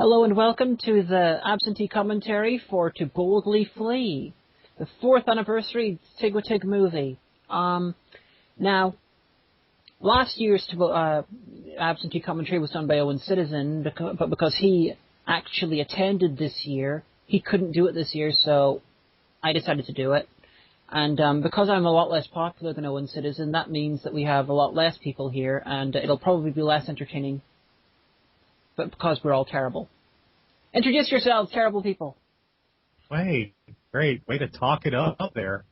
Hello and welcome to the Absentee commentary for To Boldly Flee, the 4th anniversary Tig movie. Now, last year's Absentee commentary was done by Owen Citizen, but because he actually attended this year, he couldn't do it this year, so I decided to do it. And because I'm a lot less popular than Owen Citizen, that means that we have a lot less people here, and it'll probably be less entertaining, but because we're all terrible. Introduce yourselves, terrible people. Wait, great. Way to talk it up there.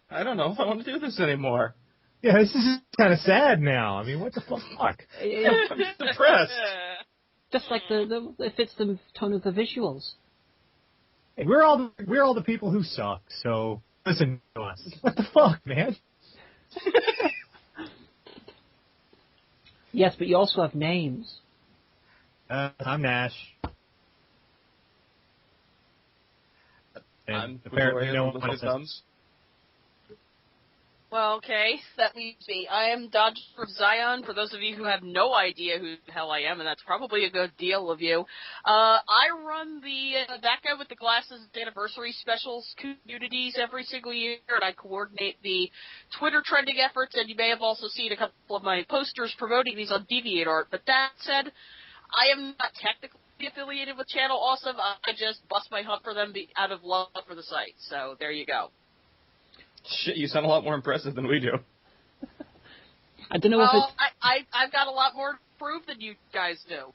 I don't know if I want to do this anymore. Yeah, this is kind of sad now. I mean, what the fuck? I'm depressed. Just like it fits the tone of the visuals. Hey, we're all the people who suck, so listen to us. What the fuck, man? Yes, but you also have names. I'm Nash. And I'm apparently Quatoria no from one Bunny and else. Demoversi. Well, okay, that leaves me. I am Dodge from Zion, for those of you who have no idea who the hell I am, and that's probably a good deal of you. I run the That Guy with the Glasses anniversary specials communities every single year, and I coordinate the Twitter trending efforts, and you may have also seen a couple of my posters promoting these on DeviantArt. But that said, I am not technically affiliated with Channel Awesome. I just bust my hump for them out of love for the site, so there you go. Shit, you sound a lot more impressive than we do. I don't know if I've got a lot more to prove than you guys do.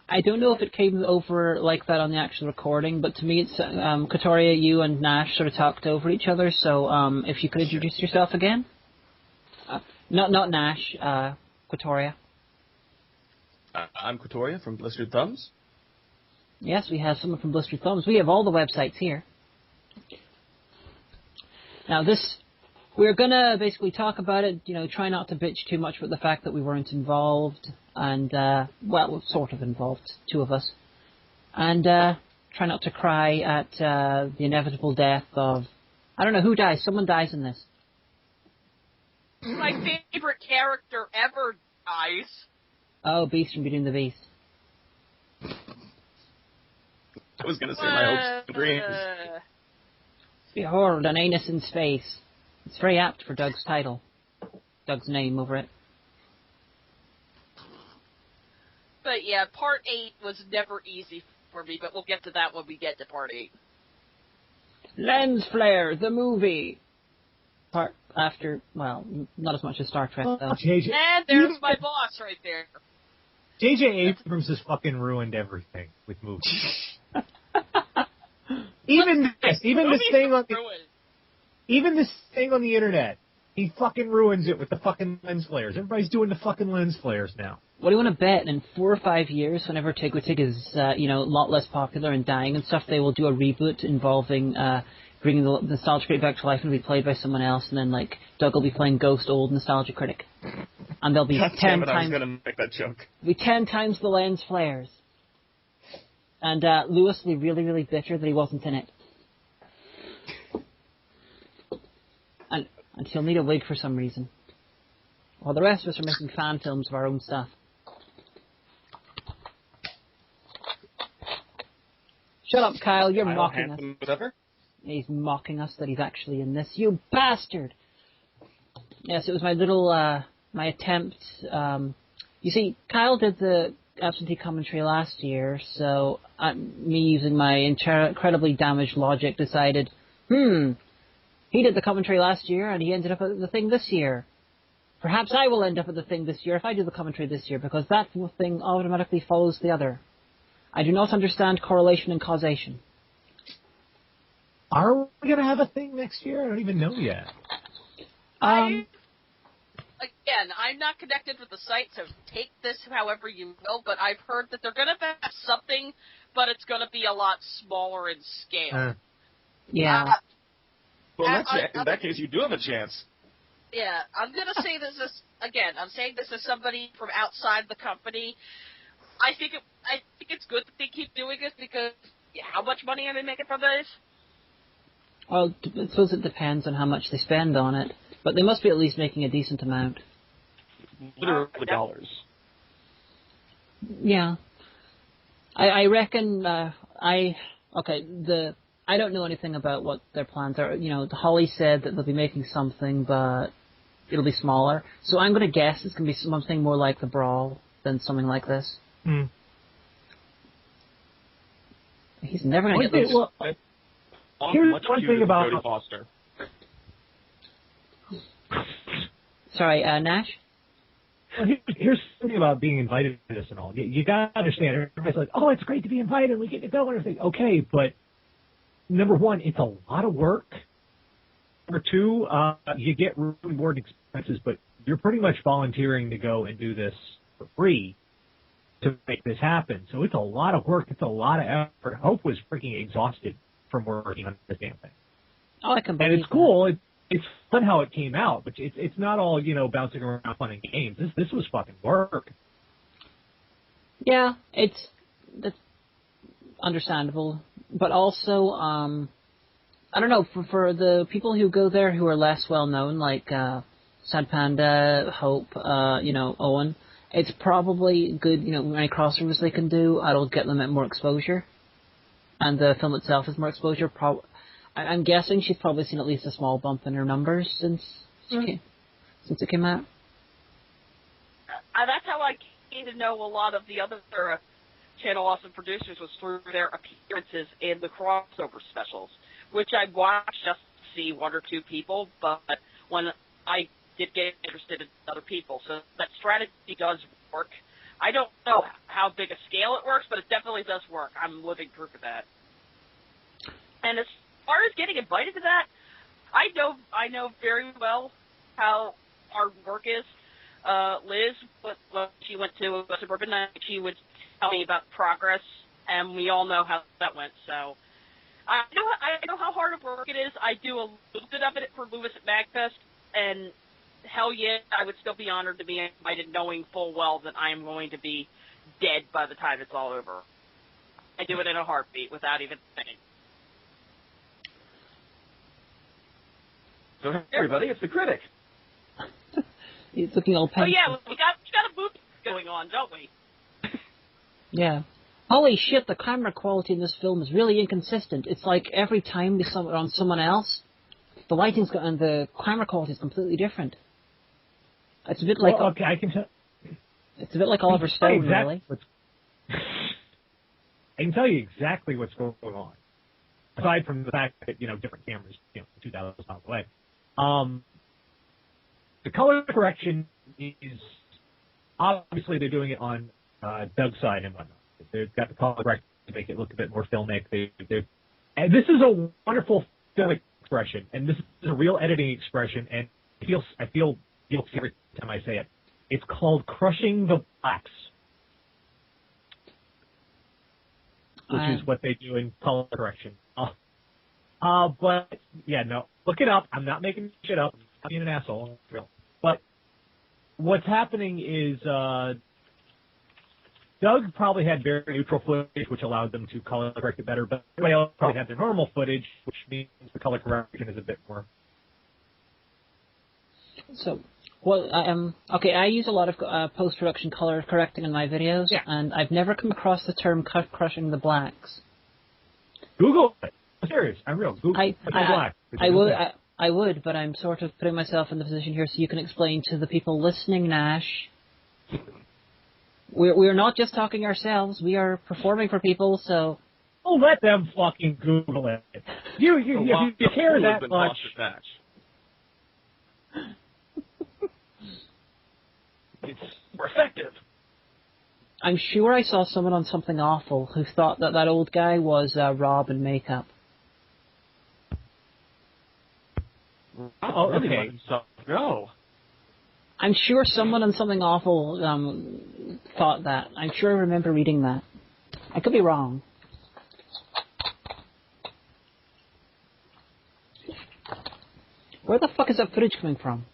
I don't know if it came over like that on the actual recording, but to me it's Quatoria, you and Nash sort of talked over each other, so if you could introduce yourself again. Not Nash, Quatoria. I'm Quatoria from Blistered Thumbs. Yes, we have someone from Blistered Thumbs. We have all the websites here. Now we're going to basically talk about it, try not to bitch too much about the fact that we weren't involved, and, well, sort of involved, two of us. And try not to cry at the inevitable death of, I don't know, who dies? Someone dies in this. My favorite character ever dies. Oh, Beast from Beauty and the Beast. I was going to say my hopes and dreams. Behold, an anus in space. It's very apt for Doug's title. Doug's name over it. But yeah, part 8 was never easy for me, but we'll get to that when we get to part 8. Lens Flare, the movie. Part after, well, not as much as Star Trek, though. And there's my boss right there. J.J. Abrams has fucking ruined everything with movies. Even this thing on the internet, he fucking ruins it with the fucking lens flares. Everybody's doing the fucking lens flares now. What do you want to bet? In 4 or 5 years, whenever Tig is, a lot less popular and dying and stuff, they will do a reboot involving bringing the Nostalgia Critic back to life and be played by someone else, and then Doug will be playing Ghost Old Nostalgia Critic, and they'll be 10 times. I was going to make that joke. Be 10 times the lens flares. And Lewis will be really, really bitter that he wasn't in it. And he'll need a wig for some reason. While the rest of us are making fan films of our own stuff. Shut up, Kyle, you're mocking us. Whatever. He's mocking us that he's actually in this. You bastard! Yes, it was my little, my attempt. You see, Kyle did the Absentee commentary last year, so me using my incredibly damaged logic decided, he did the commentary last year and he ended up at the thing this year. Perhaps I will end up at the thing this year if I do the commentary this year, because that thing automatically follows the other. I do not understand correlation and causation. Are we going to have a thing next year? I don't even know yet. Again, I'm not connected with the site, so take this however you will, but I've heard that they're going to have something, but it's going to be a lot smaller in scale. Yeah. Well, in that case, you do have a chance. Yeah, I'm going to say this I'm saying this as somebody from outside the company. I think it's good that they keep doing this, because how much money are they making from this? Well, I suppose it depends on how much they spend on it, but they must be at least making a decent amount. Literally dollars. Yeah. I reckon, I don't know anything about what their plans are. You know, Holly said that they'll be making something, but it'll be smaller. So I'm going to guess it's going to be something more like the Brawl than something like this. He's never going to get those. Here's one thing about Jodie Foster. Sorry, Nash? Well, here's the thing about being invited to this and all. You got to understand, everybody's like, oh, it's great to be invited, we get to go and everything. Okay, but number one, it's a lot of work. Number two, you get room and board expenses, but you're pretty much volunteering to go and do this for free to make this happen. So it's a lot of work. It's a lot of effort. Hope was freaking exhausted from working on this damn thing. Oh, I can believe And it's cool. It's fun how it came out, but it's not all, you know, bouncing around fun and games. This was fucking work. Yeah, that's understandable. But also, I don't know, for the people who go there who are less well known, like Sad Panda, Hope, Owen, it's probably good, any crossovers they can do, it'll get them more exposure. And the film itself is more exposure. I'm guessing she's probably seen at least a small bump in her numbers since it came out. That's how I came to know a lot of the other Channel Awesome producers was through their appearances in the crossover specials, which I watched just to see one or two people, but when I did get interested in other people. So that strategy does work. I don't know how big a scale it works, but it definitely does work. I'm living proof of that. And as far as getting invited to that, I know very well how our work is. Liz, when she went to Suburban Night, she would tell me about progress, and we all know how that went. So I know how hard of work it is. I do a little bit of it for Lewis at MagFest, and hell yeah, I would still be honored to be invited, knowing full well that I am going to be dead by the time it's all over. I do it in a heartbeat without even thinking. So hey everybody, it's the Critic. He's looking all Oh pencil. yeah, we got a boot going on, don't we? Yeah. Holy shit, the camera quality in this film is really inconsistent. It's like every time it's on someone else, the lighting's and the camera quality is completely different. It's a bit like okay, I can tell. It's a bit like Oliver Stone, really. I can tell you exactly what's going on. Aside from the fact that different cameras, 2,000 miles away. The color correction is obviously they're doing it on Doug's side and whatnot. They've got the color correction to make it look a bit more filmic. And this is a wonderful filmic expression, and this is a real editing expression. And I feel guilty every time I say it. It's called crushing the blacks, which is what they do in color correction. But yeah, no, look it up. I'm not making shit up. I'm being an asshole. But what's happening is Doug probably had very neutral footage, which allowed them to color correct it better. But everybody else probably had their normal footage, which means the color correction is a bit more. So, okay, I use a lot of post-production color correcting in my videos, and I've never come across the term crushing the blacks. Google it. I'm serious. I'm real. Google black. I would, but I'm sort of putting myself in the position here so you can explain to the people listening, Nash. We're not just talking ourselves. We are performing for people, so... Oh, let them fucking Google it. You care that much. It's more effective. I'm sure I saw someone on Something Awful who thought that old guy was Rob in makeup. Oh, okay. Go. I'm sure someone on Something Awful thought that. I'm sure I remember reading that. I could be wrong. Where the fuck is that footage coming from?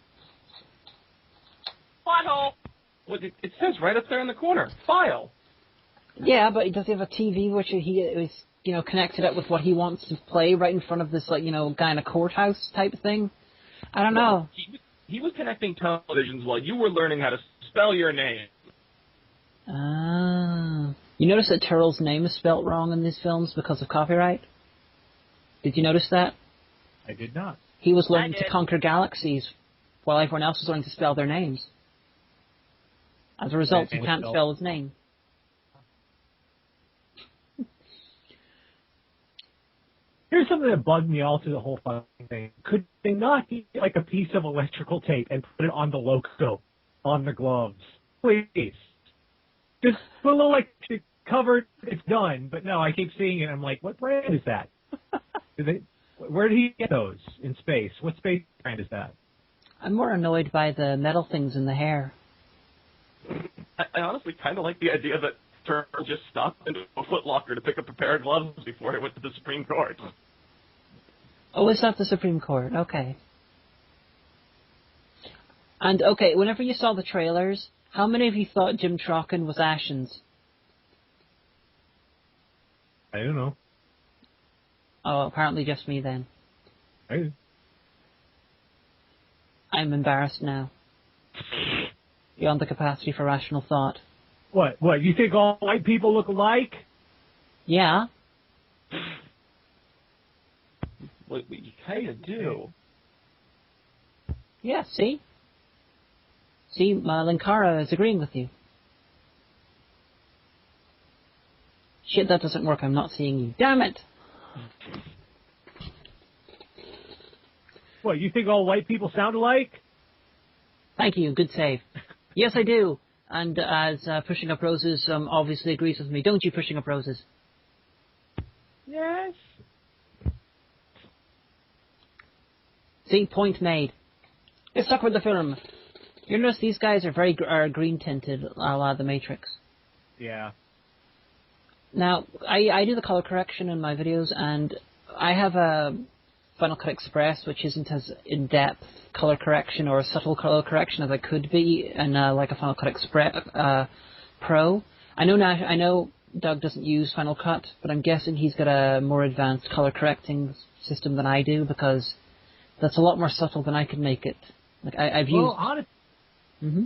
Plot hole. Well, it says right up there in the corner. File. Yeah, but does he have a TV which he is, connected up with what he wants to play right in front of this, guy in a courthouse type thing? I don't know. He was connecting televisions while you were learning how to spell your name. Ah. You notice that Turl's name is spelt wrong in these films because of copyright? Did you notice that? I did not. He was learning to conquer galaxies while everyone else was learning to spell their names. As a result, he can't spell his name. Here's something that bugged me all through the whole fucking thing. Could they not get like a piece of electrical tape and put it on the logo, on the gloves? Please. Just put a little electric cover, it's done. But no, I keep seeing it. I'm like, what brand is that? Where did he get those in space? What space brand is that? I'm more annoyed by the metal things in the hair. I honestly kind of like the idea that Turl just stopped into a Foot Locker to pick up a pair of gloves before he went to the Supreme Court. Oh, it's not the Supreme Court. Okay. And, okay, whenever you saw the trailers, how many of you thought Jim Trocken was Ashens? I don't know. Oh, apparently just me then. I I'm embarrassed now. Beyond the capacity for rational thought. What? You think all white people look alike? Yeah. Well, you kind of do. Yeah, see? See, Linkara is agreeing with you. Shit, that doesn't work. I'm not seeing you. Damn it! What, you think all white people sound alike? Thank you. Good save. Yes, I do. And as Pushing Up Roses obviously agrees with me. Don't you, Pushing Up Roses? Yes. See, point made. Let's talk about the film. You notice these guys are very green tinted, a la The Matrix. Yeah. Now, I do the color correction in my videos, and I have a Final Cut Express, which isn't as in-depth color correction or subtle color correction as I could be in like a Final Cut Express Pro. I know Doug doesn't use Final Cut, but I'm guessing he's got a more advanced color correcting system than I do, because that's a lot more subtle than I can make it. Like I've used. Well, honestly. Mm-hmm.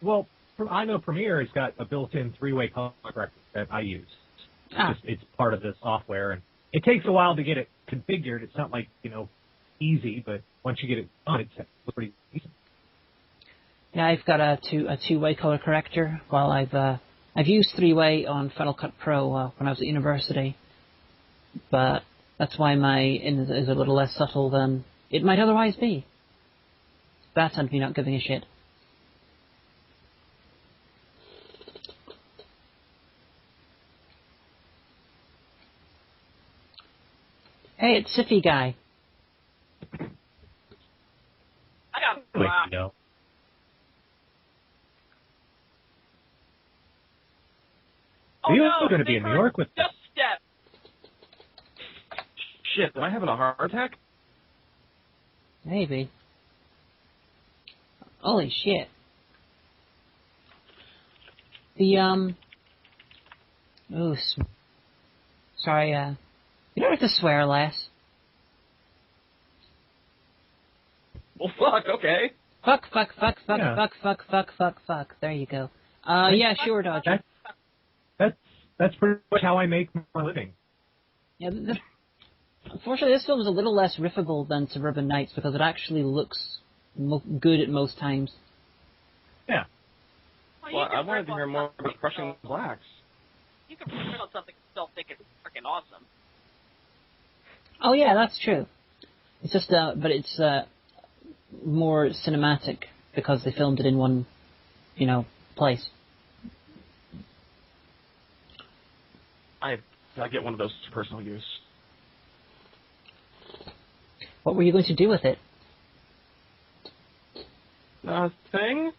Well, I know Premiere has got a built-in three-way color corrector that I use. It's part of the software, and it takes a while to get it configured. It's not like, easy, but once you get it done, it's pretty decent. Yeah, I've got a two-way color corrector, while I've used three-way on Final Cut Pro when I was at university, but that's why my in is a little less subtle than it might otherwise be. That's me not giving a shit. Hey, it's Siffy Guy. I got Wait, no. Oh, You're no, going to be in New York with Just step. Shit, am I having a heart attack? Maybe. Holy shit. Sorry, you don't have to swear less. Well, fuck, okay. Fuck. Yeah. Fuck. There you go. Yeah, sure, Dodger. That's pretty much how I make my living. Yeah, unfortunately, this film is a little less riffable than Suburban Nights because it actually looks good at most times. Yeah. Well, I wanted to hear more about Crushing the Blacks. You can print on something and still think it's freaking awesome. Oh yeah, that's true. It's just, but it's more cinematic because they filmed it in one, place. I get one of those for personal use. What were you going to do with it? Nothing?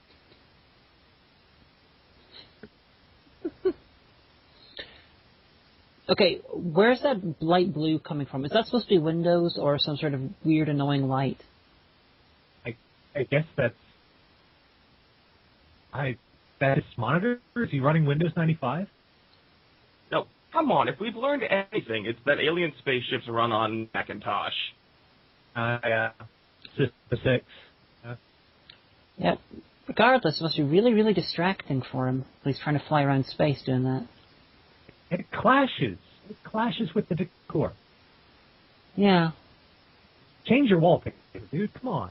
Okay, where's that light blue coming from? Is that supposed to be Windows or some sort of weird, annoying light? I guess that's his monitor? Is he running Windows 95? No, come on. If we've learned anything, it's that alien spaceships run on Macintosh. Yeah. System 6. Yep. Regardless, it must be really, really distracting for him. He's trying to fly around space doing that. And it clashes. It clashes with the decor. Yeah. Change your wallpaper, dude. Come on.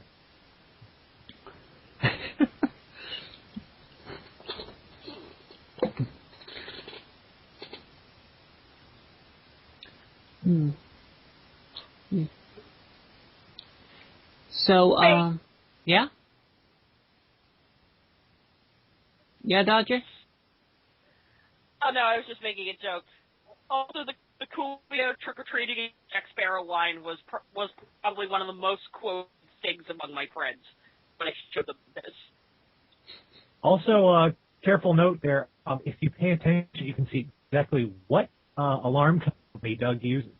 Hmm. So, yeah? Yeah, Dodger? Oh no, I was just making a joke. Also, the Coolio trick-or-treating Jack Sparrow line was probably one of the most quoted things among my friends when I showed them this. Also, careful note there, if you pay attention, you can see exactly what alarm company Doug uses.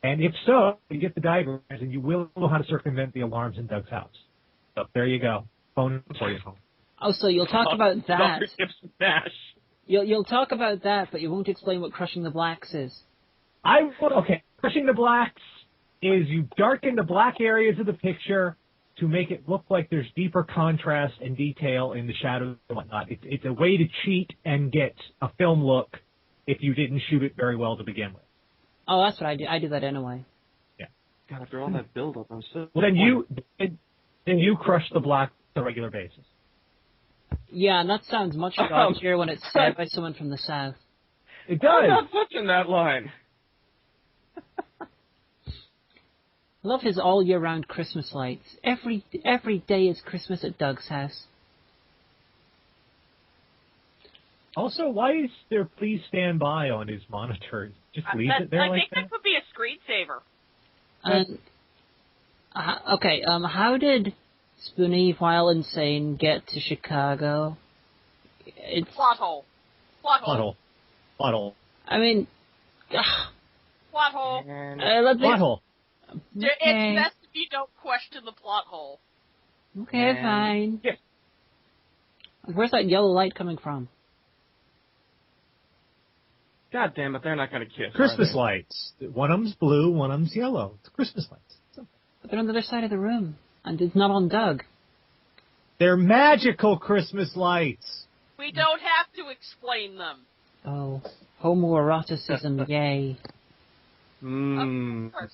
And if so, you get the diagrams, and you will know how to circumvent the alarms in Doug's house. So there you go. Phone for you. Oh, so you'll talk about that. Dr. Gibson Nash. You'll talk about that, but you won't explain what crushing the blacks is. Okay, crushing the blacks is you darken the black areas of the picture to make it look like there's deeper contrast and detail in the shadows and whatnot. It's a way to cheat and get a film look if you didn't shoot it very well to begin with. Oh, that's what I do. I do that anyway. Yeah. God, after all that build-up, I'm so... Well, then you crush the black on a regular basis. Yeah, and that sounds much dodgier when it's said by someone from the South. It does. I'm not touching that line. Love his all year round Christmas lights. Every day is Christmas at Doug's house. Also, why is there "Please stand by" on his monitor? Just leave it there I like think that could be a screensaver. And okay, how did Spoonie, while insane, get to Chicago? It's Plot hole. Plot hole. Bottle. Bottle. I mean, Plot hole. let's see. Bottle. Okay. It's best if you don't question the plot hole. Okay, fine. Yeah. Where's that yellow light coming from? God damn it, they're not going to kiss. Christmas lights. One of them's blue, one of them's yellow. It's Christmas lights. But they're on the other side of the room, and it's not on Doug. They're magical Christmas lights. We don't have to explain them. Oh, homoeroticism, yay. Of course.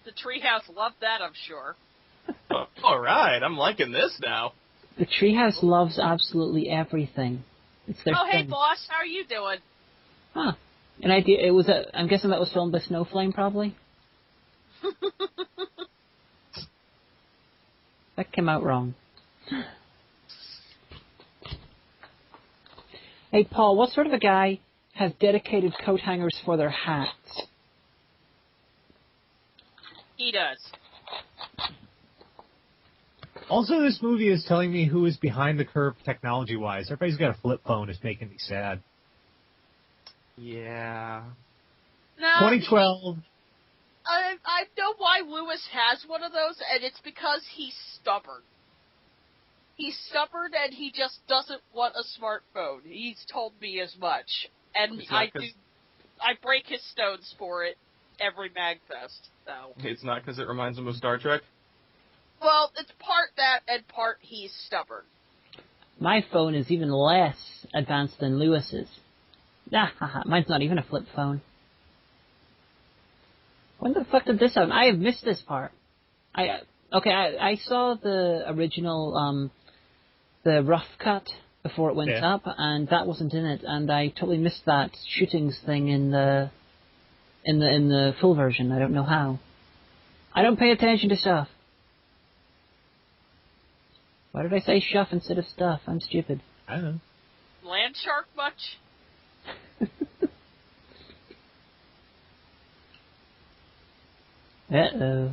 The treehouse loved that, I'm sure. All right, I'm liking this now. The treehouse loves absolutely everything. It's their Oh, hey, thing. boss, how are you doing? Huh. An idea. It was I'm guessing that was filmed by Snowflame, probably. That came out wrong. Hey, Paul, what sort of a guy has dedicated coat hangers for their hats? He does. Also, this movie is telling me who is behind the curve technology-wise. Everybody's got a flip phone. It's making me sad. Yeah. No, 2012. I know why Lewis has one of those, and it's because he's stubborn. He's stubborn, and he just doesn't want a smartphone. He's told me as much, and I break his stones for it every MagFest. So It's not because it reminds him of Star Trek? well, it's part that and part he's stubborn. My phone is even less advanced than Lewis's. Mine's not even a flip phone. When the fuck did this happen? I have missed this part. I saw the original, the rough cut before it went up, and that wasn't in it, and I totally missed that shootings thing in the full version. I don't know how. I don't pay attention to stuff. Why did I say shuff instead of stuff? I'm stupid. I don't know. Land shark much? Uh-oh.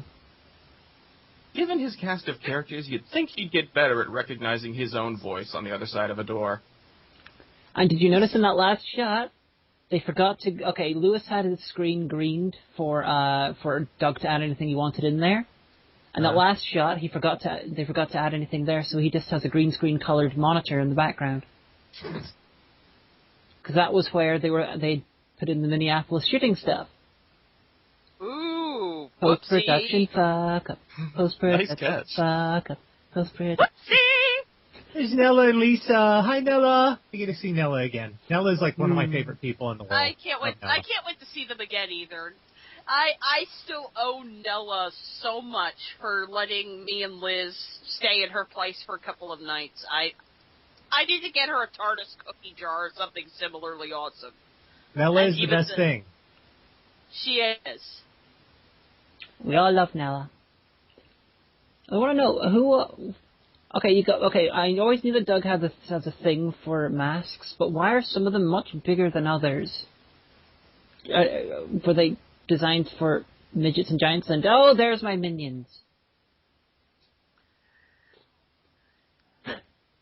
Given his cast of characters, you'd think he'd get better at recognizing his own voice on the other side of a door. And did you notice in that last shot, they forgot to... Okay, Lewis had his screen greened for Doug to add anything he wanted in there. And that last shot, they forgot to add anything there, so he just has a green screen colored monitor in the background. Because that was where they put in the Minneapolis shooting stuff. Ooh, Post-production whoopsie. fuck up. Post-production Nice catch. fuck up. Post-production. Whoopsie! There's Nella and Lisa. Hi, Nella. I get to see Nella again. Nella's like one of my favorite people in the world. I can't wait to see them again either. I still owe Nella so much for letting me and Liz stay at her place for a couple of nights. I need to get her a TARDIS cookie jar or something similarly awesome. Nella is the best thing. She is. We all love Nella. I want to know who. Okay, I always knew that Doug has a thing for masks, but why are some of them much bigger than others? Were they designed for midgets and giants? And oh, there's my minions.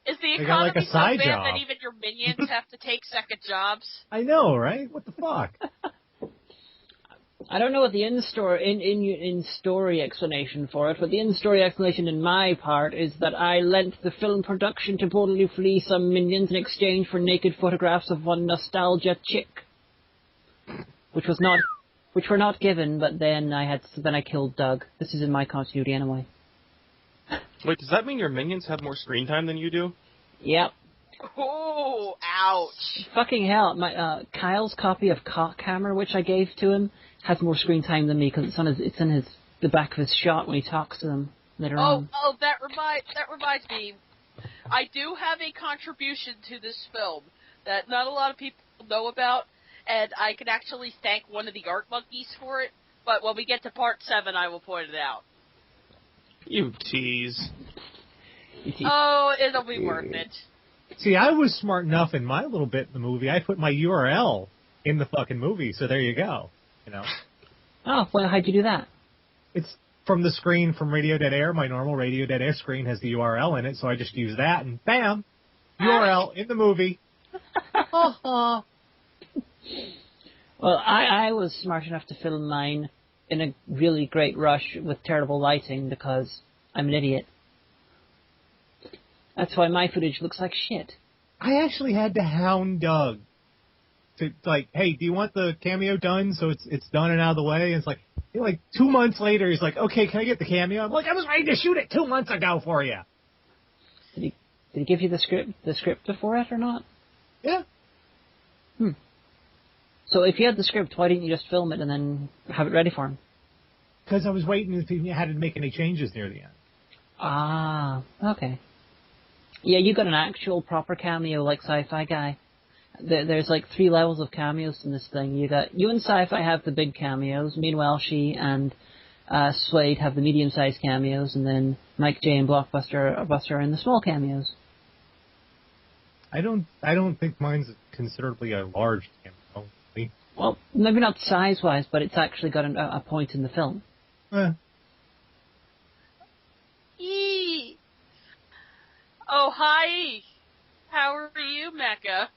Is the They got like economy a so side bad job. that even your minions have to take second jobs? I know, right? What the fuck? I don't know what the in-story explanation for it, but the in-story explanation in my part is that I lent the film production to boldly flee some minions in exchange for naked photographs of one nostalgia chick, which were not given. But then I killed Doug. This is in my continuity anyway. Wait, does that mean your minions have more screen time than you do? Yep. Oh, ouch! Fucking hell! My Kyle's copy of Cockhammer, which I gave to him, has more screen time than me because it's in the back of his shot when he talks to them later on. Oh, that reminds me. I do have a contribution to this film that not a lot of people know about, and I can actually thank one of the art monkeys for it. But when we get to part 7, I will point it out. You tease. Oh, it'll be worth it. See, I was smart enough in my little bit in the movie. I put my URL in the fucking movie, so there you go. You know. Oh, well, how'd you do that? It's from the screen from Radio Dead Air. My normal Radio Dead Air screen has the URL in it, so I just use that, and bam, URL in the movie. Well, I was smart enough to film mine in a really great rush with terrible lighting because I'm an idiot. That's why my footage looks like shit. I actually had to hound Doug to like, hey, do you want the cameo done so it's done and out of the way? And it's like 2 months later, he's like, okay, can I get the cameo? I'm like, I was ready to shoot it 2 months ago for you. Did he give you the script before it or not? Yeah. So if you had the script, why didn't you just film it and then have it ready for him? Because I was waiting if he had to make any changes near the end. Ah, okay. Yeah, you got an actual proper cameo like Sci-Fi Guy. There's like 3 levels of cameos in this thing. You and Sci-Fi have the big cameos. Meanwhile, she and Suede have the medium-sized cameos, and then Mike J and Blockbuster are in the small cameos. I don't think mine's considerably a large cameo. Well, maybe not size-wise, but it's actually got a point in the film. Eee. Oh, hi. How are you, Mecca?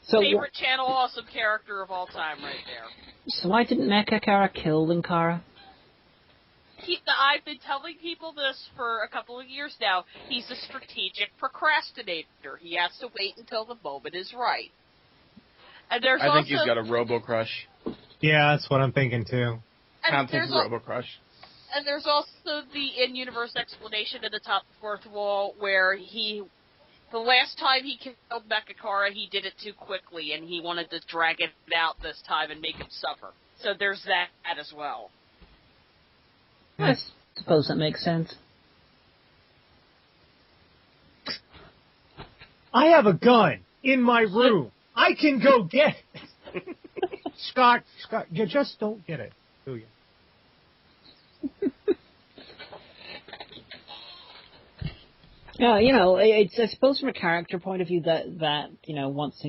So Favorite channel awesome character of all time right there. So why didn't Mecha Kara kill Linkara? I've been telling people this for a couple of years now. He's a strategic procrastinator. He has to wait until the moment is right. And there's I think he's got a robo-crush. Yeah, that's what I'm thinking too. Constant's robo-crush. And there's also the in-universe explanation in the top fourth wall where the last time he killed Mechakara, he did it too quickly, and he wanted to drag it out this time and make him suffer. So there's that as well. I suppose that makes sense. I have a gun in my room. I can go get it. Scott, you just don't get it, do you? Yeah, it's I suppose from a character point of view that wants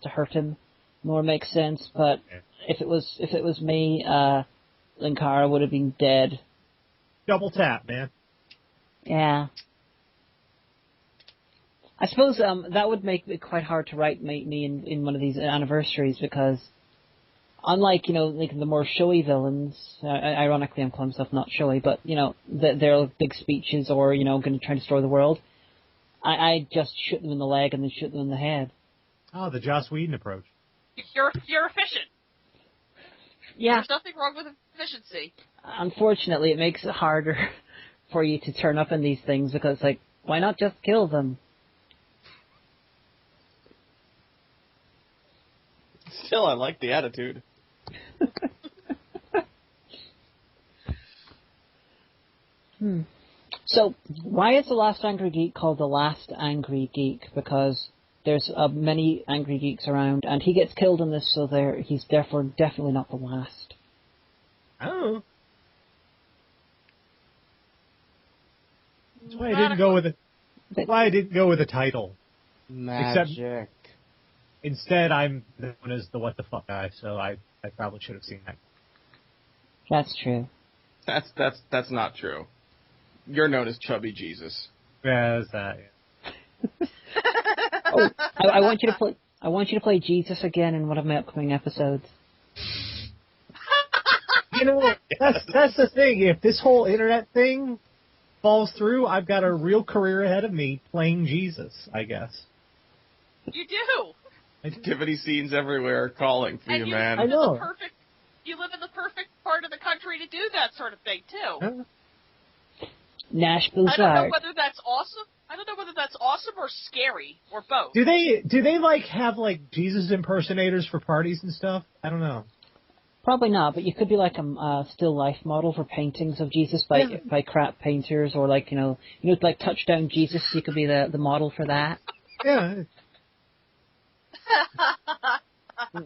to hurt him more makes sense. But if it was me, Linkara would have been dead. Double tap, man. Yeah. I suppose that would make it quite hard to write me in one of these anniversaries because, unlike like the more showy villains, ironically I'm calling myself not showy, but they're big speeches or going to try to destroy the world. I just shoot them in the leg and then shoot them in the head. Oh, the Joss Whedon approach. You're efficient. Yeah. There's nothing wrong with efficiency. Unfortunately, it makes it harder for you to turn up in these things because, like, why not just kill them? Still, I like the attitude. So, why is The Last Angry Geek called The Last Angry Geek? Because there's many angry geeks around, and he gets killed in this, so he's therefore definitely not the last. Oh. That's why I didn't go with it. Why I didn't go with a title. Magic. Instead, I'm known as the what the fuck guy, so I probably should have seen that. That's true. That's not true. You're known as Chubby Jesus. Yeah, that's that. Yeah. Oh, I want you to play. I want you to play Jesus again in one of my upcoming episodes. You know, that's the thing. If this whole internet thing falls through, I've got a real career ahead of me playing Jesus, I guess. You do. Activity scenes everywhere calling for you, man. I know. You live in the perfect part of the country to do that sort of thing, too. Huh? Nash I don't know Blizzard. whether that's awesome. I don't know whether that's awesome or scary, or both. Do they like have like Jesus impersonators for parties and stuff? I don't know. Probably not, but you could be like a still life model for paintings of Jesus by crap painters, or like like Touchdown Jesus. You could be the model for that. Yeah.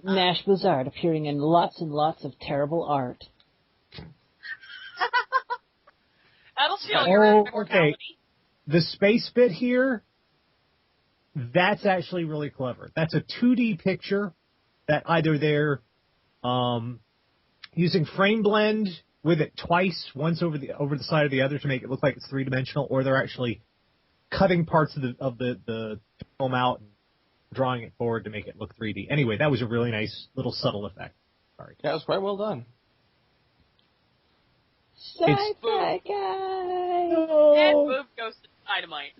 Nash Blizzard appearing in lots and lots of terrible art. That'll steal your immortality. Okay. The space bit here, that's actually really clever. That's a 2D picture that either they're using frame blend with it twice, once over the side of the other to make it look like it's three-dimensional, or they're actually cutting parts of the film out and drawing it forward to make it look 3D. Anyway, that was a really nice little subtle effect. Sorry. Yeah, it was quite well done. Sci-fi guy. And Boom goes to dynamite.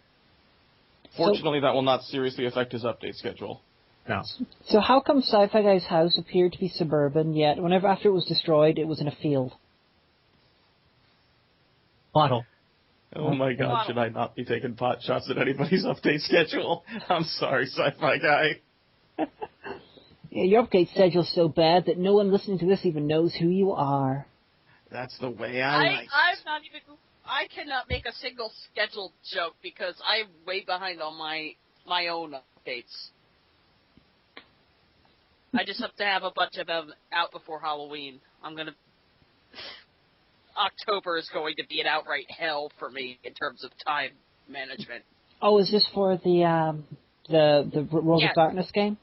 Fortunately, that will not seriously affect his update schedule. No. So how come Sci-Fi Guy's house appeared to be suburban, yet whenever after it was destroyed, it was in a field? Bottle. Oh my god, Wow. should I not be taking pot shots at anybody's update schedule? I'm sorry, Sci-Fi Guy. Yeah, your update schedule's so bad that no one listening to this even knows who you are. That's the way I like it. I cannot make a single scheduled joke because I'm way behind on my own updates. I just have to have a bunch of them out before Halloween. October is going to be an outright hell for me in terms of time management. Oh, is this for the World of Darkness game?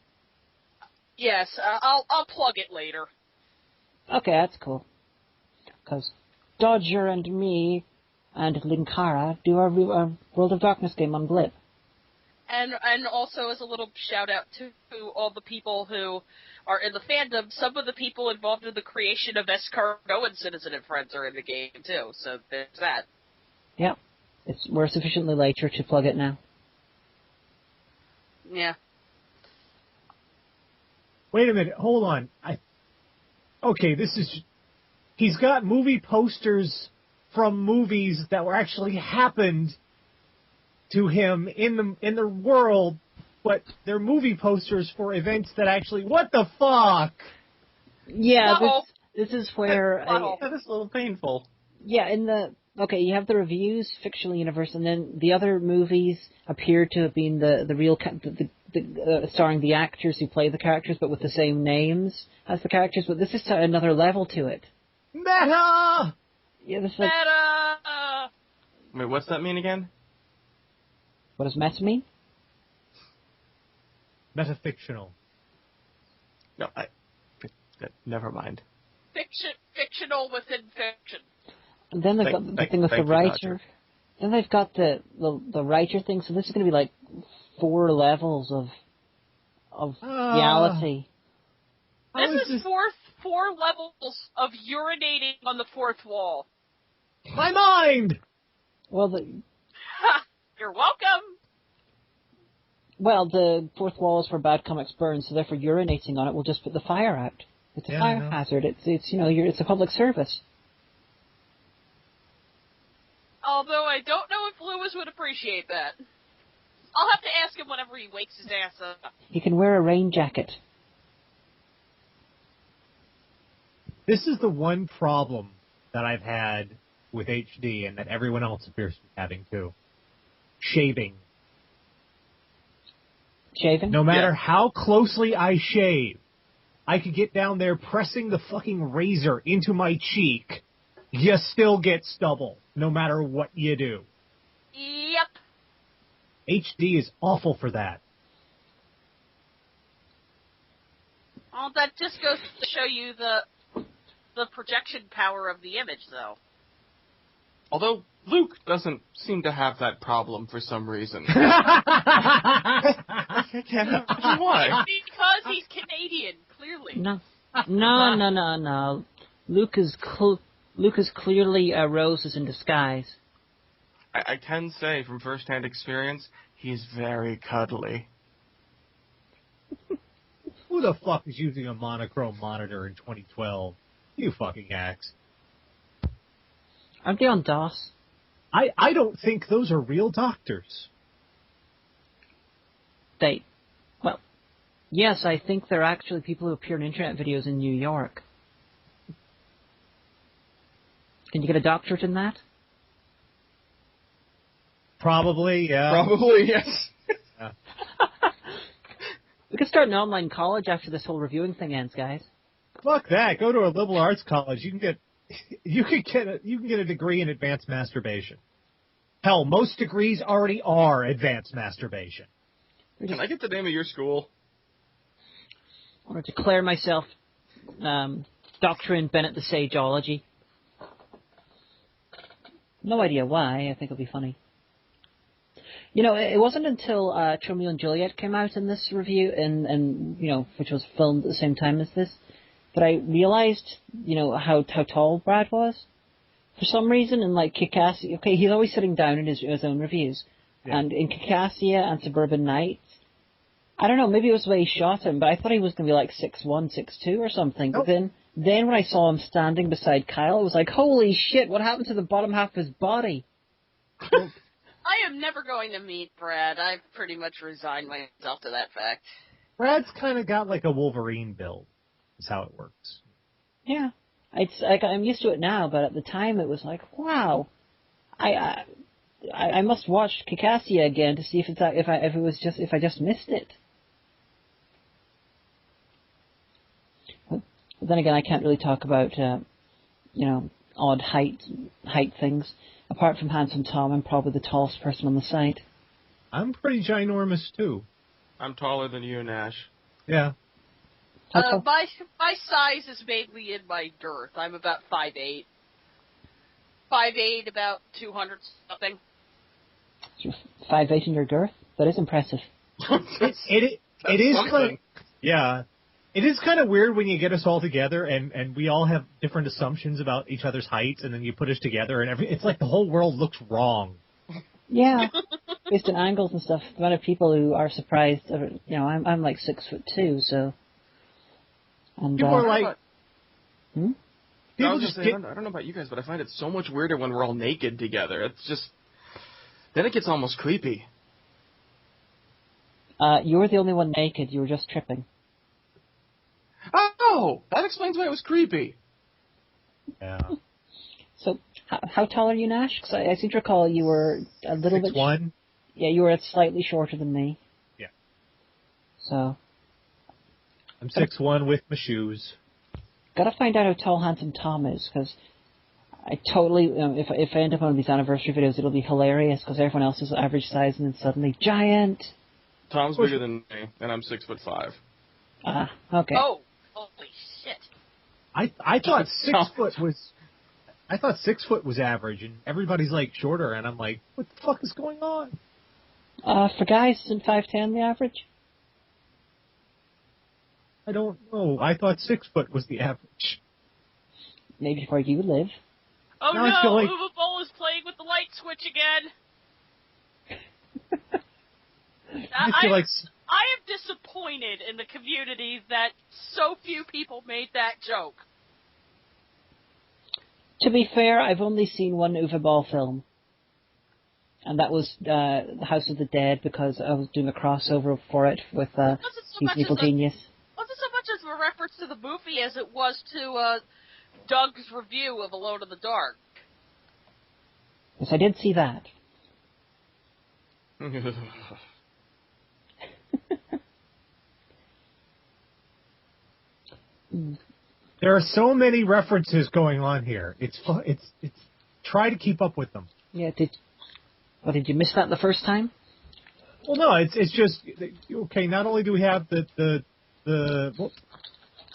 Yes, I'll plug it later. Okay, that's cool. Because Dodger and me and Linkara do our World of Darkness game on Blip. And also as a little shout out to all the people who are in the fandom, some of the people involved in the creation of Escargot and Citizen and Friends are in the game too, so there's that. Yep. We're sufficiently later to plug it now. Yeah. Wait a minute, hold on. Okay, he's got movie posters from movies that were actually happened to him in the world, but they're movie posters for events that actually. What the fuck? Yeah, this is where that is a little painful. Yeah, you have the reviews, fictional universe, and then the other movies appear to have been the real starring the actors who play the characters, but with the same names as the characters. But this is another level to it. Meta. Yeah, this is Meta! Wait, what's that mean again? What does meta mean? Metafictional. No, never mind. Fictional within fiction. And then they've got the thing with the writer. Then they've got the writer thing. So this is going to be like 4 levels of reality. This is four levels of urinating on the fourth wall. My mind. Well, You're welcome. Well, the fourth wall is where bad comics burn, so therefore urinating on it will just put the fire out. It's a fire hazard. It's a public service. Although I don't know if Lewis would appreciate that. I'll have to ask him whenever he wakes his ass up. He can wear a rain jacket. This is the one problem that I've had with HD and that everyone else appears to be having too. Shaving. Shaving? No matter how closely I shave, I could get down there pressing the fucking razor into my cheek. You still get stubble, no matter what you do. Yep. HD is awful for that. Well, that just goes to show you the projection power of the image, though. Although Luke doesn't seem to have that problem for some reason. I I can't imagine why. Because he's Canadian, clearly. No. Luke is clearly roses in disguise. I can say from first-hand experience, he's very cuddly. Who the fuck is using a monochrome monitor in 2012? You fucking hacks. Aren't they on DOS? I don't think those are real doctors. Well, yes, I think they're actually people who appear in internet videos in New York. Can you get a doctorate in that? Probably, yeah. Probably, yes. Yeah. We could start an online college after this whole reviewing thing ends, guys. Fuck that. Go to a liberal arts college. You can get a degree in advanced masturbation. Hell, most degrees already are advanced masturbation. Can I get the name of your school? I want to declare myself Doctor in Bennett the Sageology. No idea why. I think it'll be funny. You know, it wasn't until Romeo and Juliet came out in this review, and you know, which was filmed at the same time as this, that I realized, you know, how tall Brad was. For some reason, in like Kikassia, okay, he's always sitting down in his own reviews, yeah. And in Kikassia and Suburban Nights, I don't know, maybe it was the way he shot him, but I thought he was going to be like 6'1", 6'2", or something. Nope. But then when I saw him standing beside Kyle, it was like, holy shit, what happened to the bottom half of his body? I am never going to meet Brad. I've pretty much resigned myself to that fact. Brad's kind of got like a Wolverine build, is how it works. Yeah. It's like, I'm used to it now, but at the time it was like, wow. I must watch Kikassia again to see if I just missed it. But then again, I can't really talk about you know, odd height things. Apart from Handsome Tom, I'm probably the tallest person on the site. I'm pretty ginormous too. I'm taller than you, Nash. Yeah. My size is mainly in my girth. I'm about 5'8". 5'8", about 200 something. 5'8" in your girth? That is impressive. It is kind of, yeah. It is kind of weird when you get us all together and we all have different assumptions about each other's heights, and then you put us together and it's like the whole world looks wrong. Yeah, based on angles and stuff. The amount of people who are surprised, you know, I'm like 6'2", so. And, People are like, People just I don't know about you guys, but I find it so much weirder when we're all naked together. It's just, then it gets almost creepy. You were the only one naked. You were just tripping. Oh, that explains why it was creepy. Yeah. So, how tall are you, Nash? Because I seem to recall you were a little 6'1". bit... Yeah, you were slightly shorter than me. Yeah. So... I'm 6'1" with my shoes. Gotta find out how tall Handsome Tom is, because I totally... if I end up on one of these anniversary videos, it'll be hilarious, because everyone else is average size, and then suddenly, giant! Tom's bigger than me, and I'm 6'5". Okay. Oh, holy shit. I thought 6 foot was... I thought 6 foot was average, and everybody's like shorter, and I'm like, what the fuck is going on? For guys, isn't 5'10" the average? I don't know. I thought 6 foot was the average. Maybe where you live. Oh Now I feel like... Uva Bowl is playing with the light switch again. I feel like... I am disappointed in the community that so few people made that joke. To be fair, I've only seen one Uwe Ball film. And that was the House of the Dead, because I was doing a crossover for it with He's an Evil Genius. Wasn't so much as a reference to the movie as it was to Doug's review of Alone in the Dark. Yes, I did see that. There are so many references going on here. It's try to keep up with them. Yeah, did you miss that the first time? Well, no, it's just okay. Not only do we have the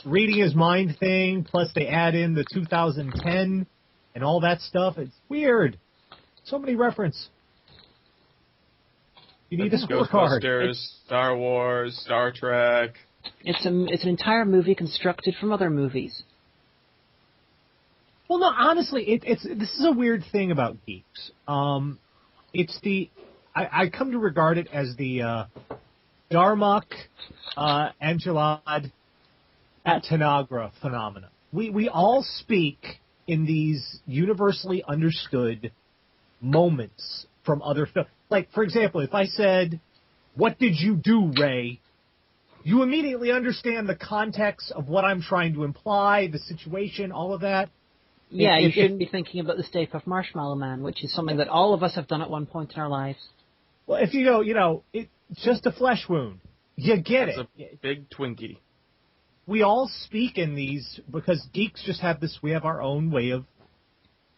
reading his mind thing, plus they add in the 2010 and all that stuff. It's weird. So many references. You need a scorecard. Ghostbusters, Star Wars, Star Trek. It's an entire movie constructed from other movies. Well, no, honestly, this is a weird thing about geeks. It's I come to regard it as the Darmok Angelad Tanagra phenomena. We all speak in these universally understood moments from other films. Like, for example, if I said, "What did you do, Ray?" you immediately understand the context of what I'm trying to imply, the situation, all of that. Yeah, you shouldn't be thinking about the Stay Puft Marshmallow Man, which is something that all of us have done at one point in our lives. Well, if you go, it's just a flesh wound. You get it. It's a big Twinkie. We all speak in these because geeks just have this. We have our own way of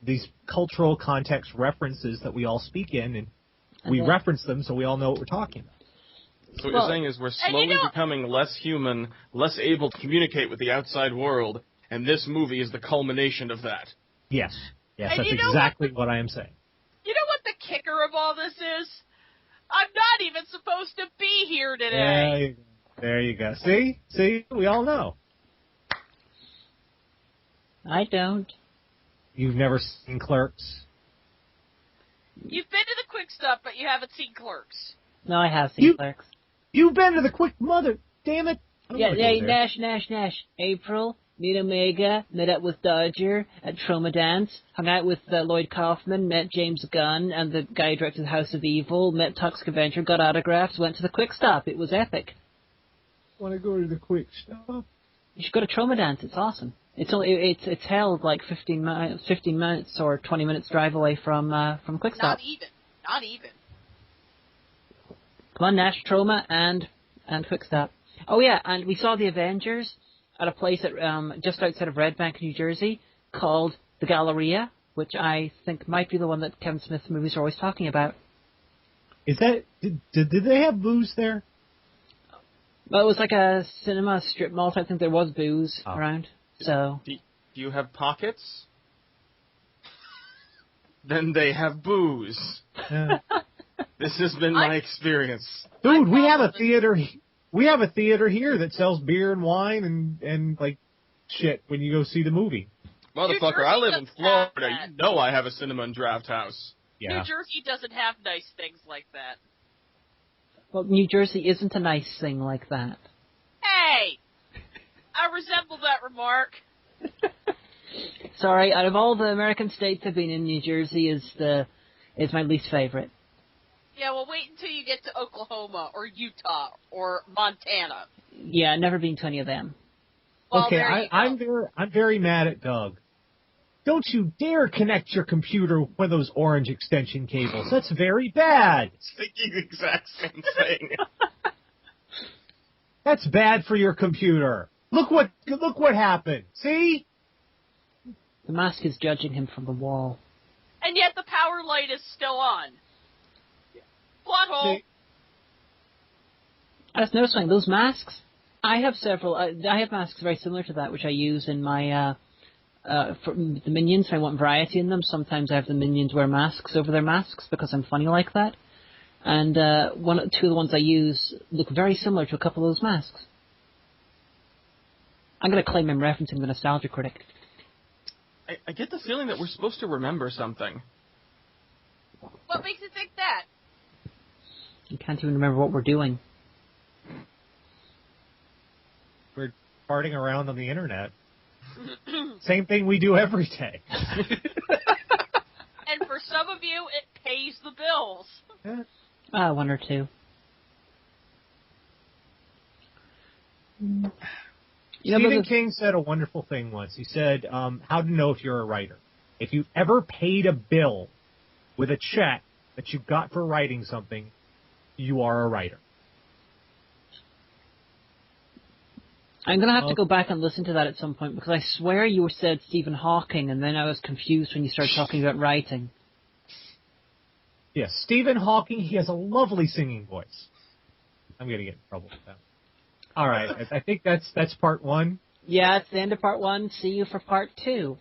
these cultural context references that we all speak in, and we reference them so we all know what we're talking about. So what you're saying is we're slowly becoming less human, less able to communicate with the outside world, and this movie is the culmination of that. Yes, that's exactly what I am saying. You know what the kicker of all this is? I'm not even supposed to be here today. There you go. See, we all know. I don't. You've never seen Clerks? You've been to the Quick Stop, but you haven't seen Clerks. No, I have seen Clerks. You've been to the Quick Mother. Damn it. Yeah, Nash. April, meet Omega, met up with Dodger at Trauma Dance, hung out with Lloyd Kaufman, met James Gunn and the guy who directed House of Evil, met Toxic Avenger, got autographs, went to the Quick Stop. It was epic. Want to go to the Quick Stop? You should go to Trauma Dance. It's awesome. It's held like 15 minutes or 20 minutes drive away from Quick Stop. Not even. Come on, Nash, Trauma, and Quick Stop. Oh yeah, and we saw the Avengers at a place at just outside of Red Bank, New Jersey, called the Galleria, which I think might be the one that Kevin Smith's movies are always talking about. Is that did they have booze there? Well, it was like a cinema strip mall. I think there was booze around. So, do you have pockets? Then they have booze. Yeah. This has been my experience. Dude, we have a theater. We have a theater here that sells beer and wine and like shit when you go see the movie. Motherfucker, I live in Florida. You know I have a cinema and draft house. Yeah. New Jersey doesn't have nice things like that. Well, New Jersey isn't a nice thing like that. Hey! I resemble that remark. Sorry, out of all the American states I've been in, New Jersey is my least favorite. Yeah, well, wait until you get to Oklahoma or Utah or Montana. Yeah, never been to any of them. Well, okay, I'm very mad at Doug. Don't you dare connect your computer with one of those orange extension cables. That's very bad. It's thinking the exact same thing. That's bad for your computer. Look what happened. See? The mask is judging him from the wall. And yet the power light is still on. Plot hole. I was noticing those masks. I have several. I have masks very similar to that, which I use in my for the Minions. I want variety in them. Sometimes I have the Minions wear masks over their masks because I'm funny like that. And two of the ones I use look very similar to a couple of those masks. I'm going to claim I'm referencing the Nostalgia Critic. I get the feeling that we're supposed to remember something. What makes you think that? I can't even remember what we're doing. We're farting around on the internet. Same thing we do every day. And for for some of you, it pays the bills. One or two. Stephen King said a wonderful thing once. He said, how to know if you're a writer. If you've ever paid a bill with a check that you got for writing something, you are a writer. I'm going to have to go back and listen to that at some point, because I swear you said Stephen Hawking, and then I was confused when you started talking about writing. Yes, Stephen Hawking, he has a lovely singing voice. I'm going to get in trouble with that. All right, I think that's part one. Yeah, it's the end of part one. See you for part two.